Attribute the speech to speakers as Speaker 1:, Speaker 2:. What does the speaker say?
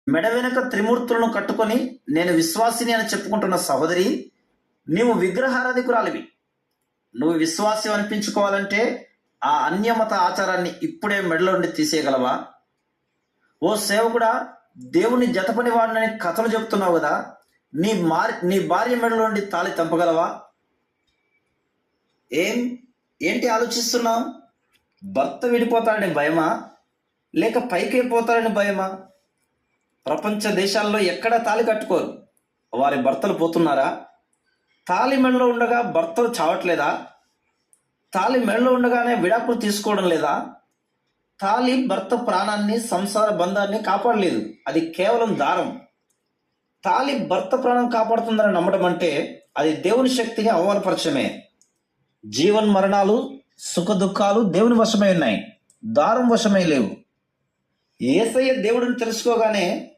Speaker 1: మెడ వెనుక త్రిమూర్తులను కట్టుకొని నేను విశ్వాసిని అని చెప్పుకుంటున్న సహోదరి, నీవు విగ్రహారాధికురాలివి. నువ్వు విశ్వాసం అనిపించుకోవాలంటే ఆ అన్యమత ఆచారాన్ని ఇప్పుడే మెడలో నుండి తీసేయగలవా? ఓ సేవకుడా, దేవుని జతపని వాడినని కథలు చెప్తున్నావు కదా, నీ భార్య మెడలో నుండి తాళి తెంపగలవా? ఏంటి ఆలోచిస్తున్నావు? భర్త విడిపోతాడని భయమా, లేక పైకైపోతాడని భయమా? ప్రపంచ దేశాల్లో ఎక్కడ తాళి కట్టుకోరు, వారి భర్తలు పోతున్నారా? తాళి మెడలో ఉండగా భర్తలు చావట్లేదా? తాళి మెడలో ఉండగానే విడాకులు తీసుకోవడం లేదా? తాళి భర్త ప్రాణాన్ని, సంసార బంధాన్ని కాపాడలేదు, అది కేవలం దారం. తాళి భర్త ప్రాణం కాపాడుతుందని నమ్మడం అంటే అది దేవుని శక్తిని అవమానపరచమే. జీవన్ మరణాలు, సుఖ దుఃఖాలు దేవుని వశమై ఉన్నాయి, దారం వశమై లేవు. యేసయ్య దేవుడిని తెలుసుకోగానే